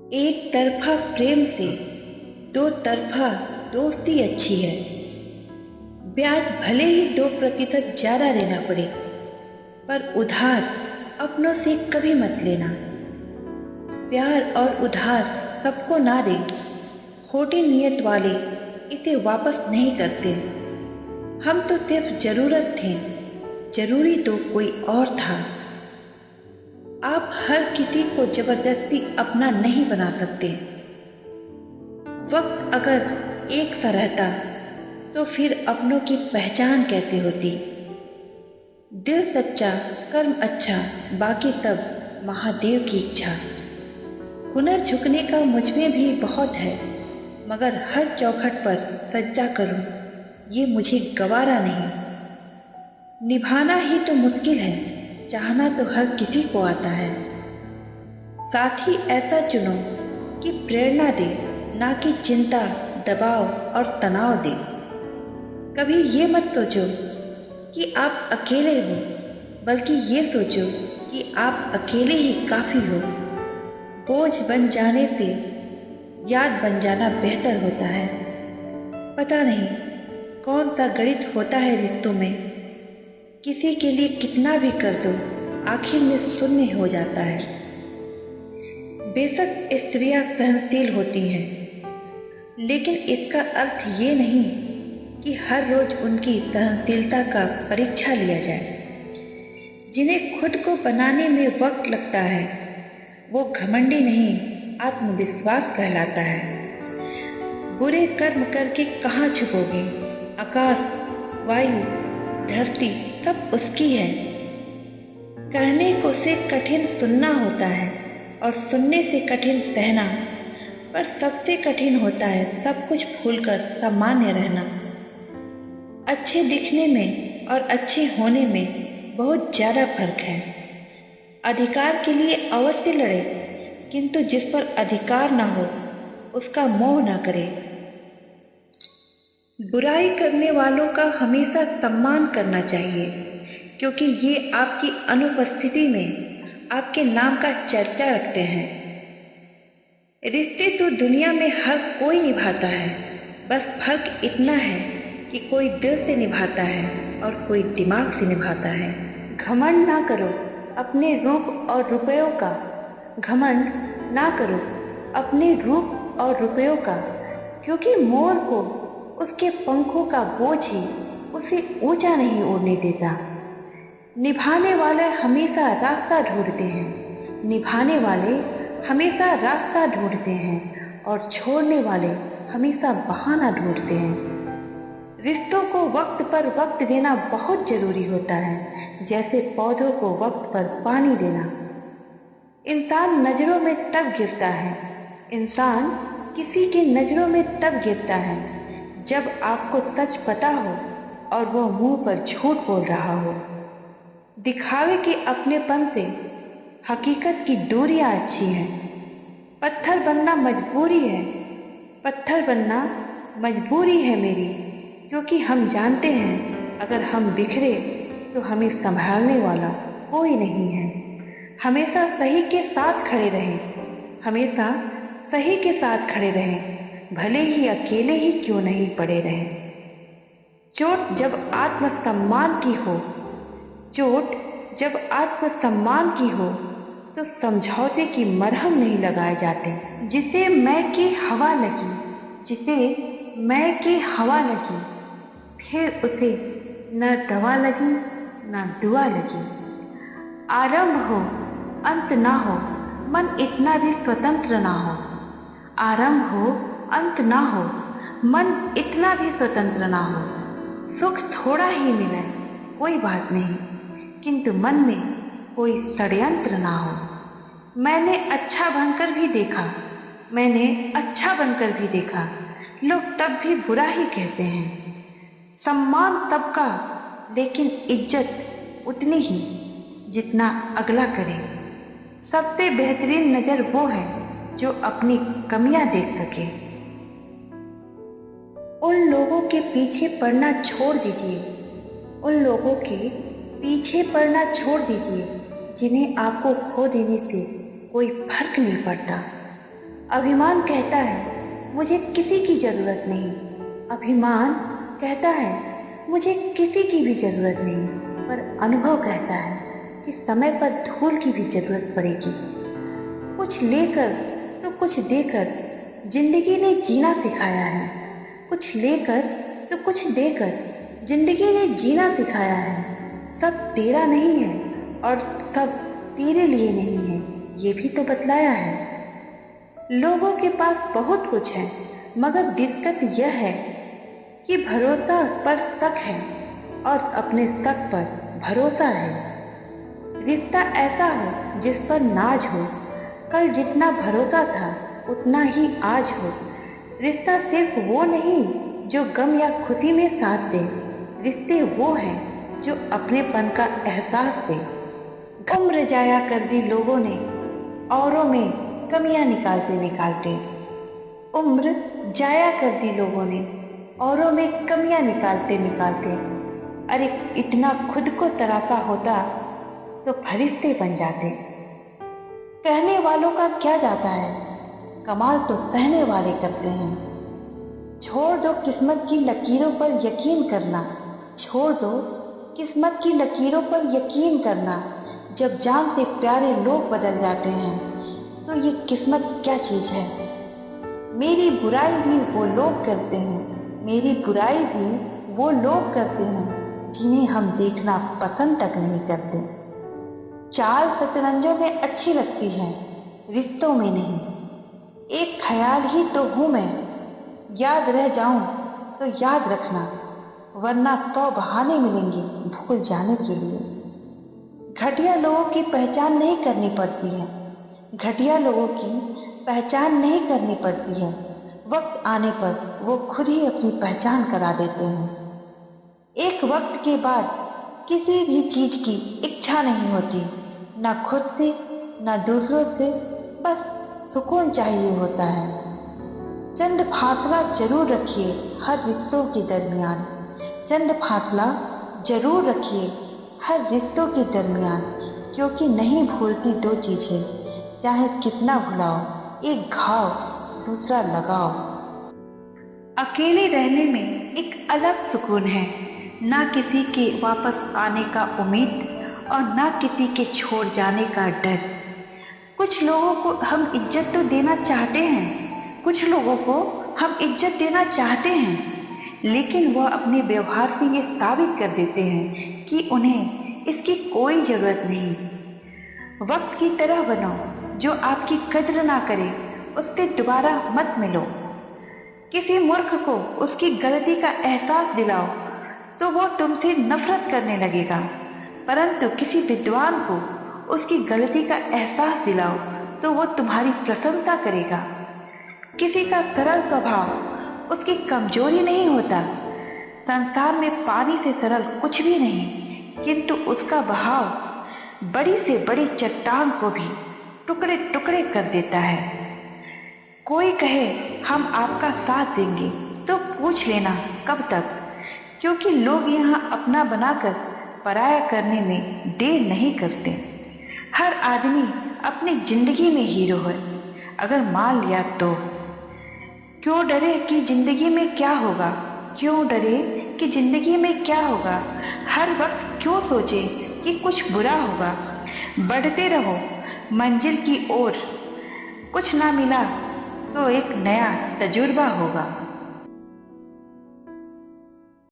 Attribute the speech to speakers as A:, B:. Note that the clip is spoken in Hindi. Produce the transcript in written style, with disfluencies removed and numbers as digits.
A: एक तरफा प्रेम से दो तरफा दोस्ती अच्छी है। ब्याज भले ही 2% ज्यादा देना पड़े, पर उधार अपनों से कभी मत लेना। प्यार और उधार सबको ना दे, खोटी नीयत वाले इसे वापस नहीं करते। हम तो सिर्फ जरूरत थे, जरूरी तो कोई और था। आप हर किसी को जबरदस्ती अपना नहीं बना सकते। वक्त अगर एक सा रहता तो फिर अपनों की पहचान कैसे होती। दिल सच्चा, कर्म अच्छा, बाकी सब महादेव की इच्छा। हुनर झुकने का मुझ में भी बहुत है, मगर हर चौखट पर सज्जा करूं ये मुझे गवारा नहीं। निभाना ही तो मुश्किल है, चाहना तो हर किसी को आता है। साथ ही ऐसा चुनो कि प्रेरणा दे, ना कि चिंता, दबाव और तनाव दे। कभी ये मत सोचो कि आप अकेले हो, बल्कि ये सोचो कि आप अकेले ही काफी हो। बोझ बन जाने से याद बन जाना बेहतर होता है। पता नहीं कौन सा गणित होता है रिश्तों में, किसी के लिए कितना भी कर दो आखिर में शून्य हो जाता है। बेशक स्त्रियां सहनशील होती हैं, लेकिन इसका अर्थ ये नहीं कि हर रोज उनकी सहनशीलता का परीक्षा लिया जाए। जिन्हें खुद को बनाने में वक्त लगता है वो घमंडी नहीं, आत्मविश्वास कहलाता है। बुरे कर्म करके कहाँ छुपोगे, आकाश, वायु, धरती सब उसकी है। कहने को से कठिन सुनना होता है और सुनने से कठिन सहना, पर सबसे कठिन होता है सब कुछ भूलकर सामान्य रहना। अच्छे दिखने में और अच्छे होने में बहुत ज्यादा फर्क है। अधिकार के लिए अवश्य लड़े, किंतु जिस पर अधिकार ना हो उसका मोह ना करे। बुराई करने वालों का हमेशा सम्मान करना चाहिए, क्योंकि ये आपकी अनुपस्थिति में आपके नाम का चर्चा रखते हैं। रिश्ते तो दुनिया में हर कोई निभाता है, बस फर्क इतना है कि कोई दिल से निभाता है और कोई दिमाग से निभाता है। घमंड ना करो अपने रूप और रुपयों का, घमंड ना करो अपने रूप और रुपयों का, क्योंकि मोर को उसके पंखों का बोझ ही उसे ऊंचा नहीं उड़ने देता। निभाने वाले हमेशा रास्ता ढूंढते हैं, निभाने वाले हमेशा रास्ता ढूंढते हैं और छोड़ने वाले हमेशा बहाना ढूंढते हैं। रिश्तों को वक्त पर वक्त देना बहुत जरूरी होता है, जैसे पौधों को वक्त पर पानी देना। इंसान नजरों में तब गिरता है, इंसान किसी की नजरों में तब गिरता है जब आपको सच पता हो और वो मुंह पर झूठ बोल रहा हो। दिखावे के अपनेपन से हकीकत की दूरियां अच्छी हैं। पत्थर बनना मजबूरी है, पत्थर बनना मजबूरी है मेरी, क्योंकि हम जानते हैं अगर हम बिखरे तो हमें संभालने वाला कोई नहीं है। हमेशा सही के साथ खड़े रहें, हमेशा सही के साथ खड़े रहें, भले ही अकेले ही क्यों नहीं पड़े रहें। चोट जब आत्मसम्मान की हो, चोट जब आत्मसम्मान की हो तो समझौते की मरहम नहीं लगाए जाते। जिसे मैं की हवा लगी, जिसे मैं की हवा लगी, फिर उसे न दवा लगी न दुआ लगी। आरंभ हो अंत ना हो, मन इतना भी स्वतंत्र ना हो। आरंभ हो अंत ना हो, मन इतना भी स्वतंत्र ना हो। सुख थोड़ा ही मिले कोई बात नहीं, किंतु मन में कोई षड्यंत्र ना हो। मैंने अच्छा बनकर भी देखा, मैंने अच्छा बनकर भी देखा, लोग तब भी बुरा ही कहते हैं। सम्मान सबका, लेकिन इज्जत उतनी ही जितना अगला करे। सबसे बेहतरीन नजर वो है जो अपनी कमियां देख सके। उन लोगों के पीछे पड़ना छोड़ दीजिए, उन लोगों के पीछे पड़ना छोड़ दीजिए जिन्हें आपको खो देने से कोई फर्क नहीं पड़ता। अभिमान कहता है मुझे किसी की जरूरत नहीं। अभिमान कहता है मुझे किसी की भी जरूरत नहीं। पर अनुभव कहता है कि समय पर धूल की भी जरूरत पड़ेगी। कुछ लेकर तो कुछ देकर जिंदगी ने जीना सिखाया है। कुछ लेकर तो कुछ देकर जिंदगी ने जीना सिखाया है। सब तेरा नहीं है और सब तेरे लिए नहीं है, ये भी तो बतलाया है। लोगों के पास बहुत कुछ है, मगर दिक्कत यह है कि भरोसा पर शक है और अपने शक पर भरोसा है। रिश्ता ऐसा हो जिस पर नाज हो, कल जितना भरोसा था उतना ही आज हो। रिश्ता सिर्फ वो नहीं जो गम या खुशी में साथ दे, रिश्ते वो हैं जो अपनेपन का एहसास दे। उम्र जाया कर दी लोगों ने औरों में कमियां निकालते निकालते। उम्र जाया कर दी लोगों ने औरों में कमियां निकालते निकालते। अरे इतना खुद को तरासा होता तो फरिश्ते बन जाते। कहने वालों का क्या जाता है, कमाल तो सहने वाले करते हैं। छोड़ दो किस्मत की लकीरों पर यकीन करना। छोड़ दो किस्मत की लकीरों पर यकीन करना। जब जान से प्यारे लोग बदल जाते हैं तो ये किस्मत क्या चीज है। मेरी बुराई भी वो लोग करते हैं, मेरी बुराई भी वो लोग करते हैं जिन्हें हम देखना पसंद तक नहीं करते। चाल शतरंजों में अच्छी लगती है, रिश्तों में नहीं। एक ख्याल ही तो हूं मैं, याद रह जाऊं तो याद रखना, वरना 100 बहाने मिलेंगे भूल जाने के लिए। घटिया लोगों की पहचान नहीं करनी पड़ती है, घटिया लोगों की पहचान नहीं करनी पड़ती है। वक्त आने पर वो खुद ही अपनी पहचान करा देते हैं। एक वक्त के बाद किसी भी चीज की इच्छा नहीं होती, ना खुद से ना दूसरों से, बस सुकून चाहिए होता है। चंद फासला जरूर रखिए हर रिश्तों के दरमियान। चंद फासला जरूर रखिए हर रिश्तों के दरमियान, क्योंकि नहीं भूलती दो चीजें, चाहे कितना भुलाओ, एक घाव दूसरा लगाओ। अकेले रहने में एक अलग सुकून है, ना किसी के वापस आने का उम्मीद और ना किसी के छोड़ जाने का डर। कुछ लोगों को हम इज्जत तो देना चाहते हैं, कुछ लोगों को हम इज्जत देना चाहते हैं, लेकिन वह अपने व्यवहार से ये साबित कर देते हैं कि उन्हें इसकी कोई जरूरत नहीं। वक्त की तरह बनो, जो आपकी कद्र ना करे उससे दोबारा मत मिलो। किसी मूर्ख को उसकी गलती का एहसास दिलाओ तो वो तुमसे नफरत करने लगेगा, परंतु किसी विद्वान को उसकी गलती का एहसास दिलाओ तो वो तुम्हारी प्रशंसा करेगा। किसी का सरल स्वभाव उसकी कमजोरी नहीं होता। संसार में पानी से सरल कुछ भी नहीं, किंतु उसका बहाव बड़ी से बड़ी चट्टान को भी टुकड़े टुकड़े कर देता है। कोई कहे हम आपका साथ देंगे तो पूछ लेना कब तक, क्योंकि लोग यहाँ अपना बनाकर पराया करने में देर नहीं करते। हर आदमी अपनी जिंदगी में हीरो है, अगर मान लिया तो। क्यों डरे कि जिंदगी में क्या होगा, क्यों डरे कि जिंदगी में क्या होगा। हर वक्त क्यों सोचे कि कुछ बुरा होगा। बढ़ते रहो मंजिल की ओर, कुछ ना मिला तो एक नया तजुर्बा होगा।